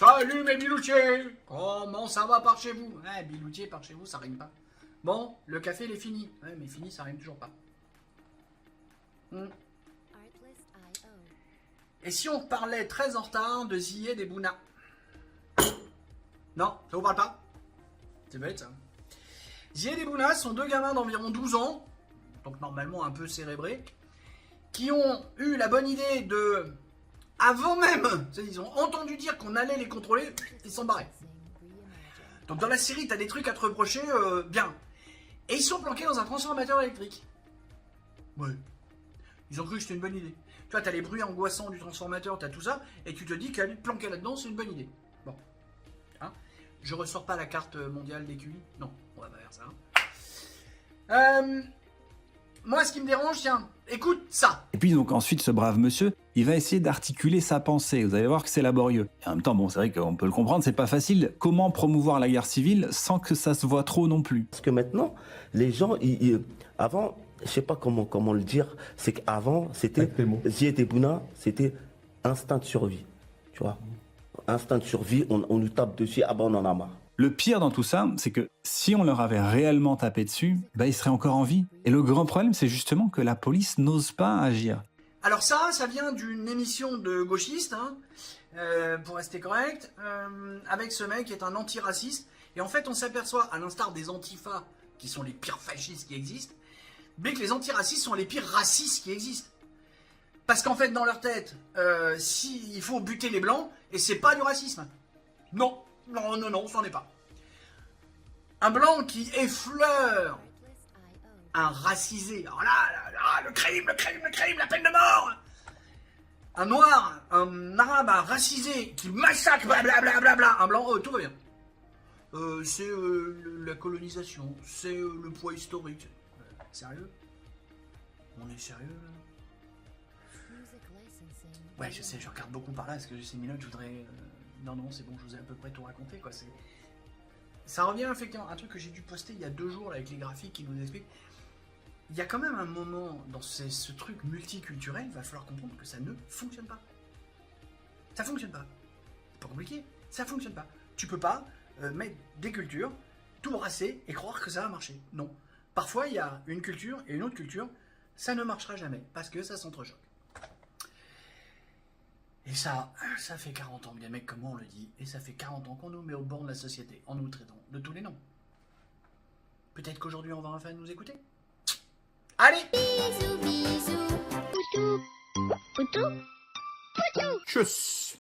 Salut mes biloutiers. Comment ça va par chez vous? Biloutier par chez vous, ça rime pas. Bon, le café, il est fini. Ouais, mais fini, ça rime toujours pas. Et si on parlait très en retard de Zied et Bouna? Non, ça vous parle pas? C'est bête, ça. Zied et Bouna sont deux gamins d'environ 12 ans, donc normalement un peu cérébrés, qui ont eu la bonne idée de... Avant même, ils ont entendu dire qu'on allait les contrôler, ils sont barrés. Donc dans la série, t'as des trucs à te reprocher, bien. Et ils sont planqués dans un transformateur électrique. Ouais. Ils ont cru que c'était une bonne idée. Tu vois, t'as les bruits angoissants du transformateur, t'as tout ça, et tu te dis qu'aller te planquer là-dedans, c'est une bonne idée. Bon. Hein, je ressors pas la carte mondiale des QI. Non, on va pas faire ça. Moi, ce qui me dérange, tiens, écoute ça. Et puis donc ensuite, ce brave monsieur, il va essayer d'articuler sa pensée. Vous allez voir que c'est laborieux. Et en même temps, bon, c'est vrai qu'on peut le comprendre, c'est pas facile. Comment promouvoir la guerre civile sans que ça se voit trop non plus? Parce que maintenant, les gens, avant, je sais pas comment le dire, c'est qu'avant, c'était Zied et Bouna, c'était instinct de survie. Tu vois, instinct de survie, on nous tape dessus, ah ben on en a marre. Le pire dans tout ça, c'est que si on leur avait réellement tapé dessus, bah, ils seraient encore en vie. Et le grand problème, c'est justement que la police n'ose pas agir. Alors ça vient d'une émission de gauchistes, hein, pour rester correct, avec ce mec qui est un antiraciste. Et en fait, on s'aperçoit, à l'instar des antifas, qui sont les pires fascistes qui existent, mais que les antiracistes sont les pires racistes qui existent. Parce qu'en fait, dans leur tête, il faut buter les blancs, et c'est pas du racisme. Non, non, non, non, c'en est pas. Un blanc qui effleure un racisé, alors là, le crime, la peine de mort. Un noir, un arabe, un racisé qui massacre, blablabla, un blanc, tout va bien. C'est la colonisation, c'est le poids historique. Sérieux? On est sérieux là? Ouais, je sais, je regarde beaucoup par là parce que j'ai 6 minutes, je voudrais... Non, c'est bon, je vous ai à peu près tout raconté, quoi. Ça revient effectivement à un truc que j'ai dû poster il y a 2 jours là, avec les graphiques qui nous expliquent. Il y a quand même un moment dans ce truc multiculturel, il va falloir comprendre que ça ne fonctionne pas. Ça fonctionne pas. C'est pas compliqué, ça fonctionne pas. Tu peux pas mettre des cultures, tout brasser et croire que ça va marcher. Non. Parfois, il y a une culture et une autre culture, ça ne marchera jamais parce que ça s'entrechoque. Et ça fait 40 ans, bien mec, comme on le dit, et ça fait 40 ans qu'on nous met au bord de la société en nous traitant de tous les noms. Peut-être qu'aujourd'hui, on va enfin nous écouter. Allez! Bisous, bisous. Poutou. Poutou. Poutou. Tchuss!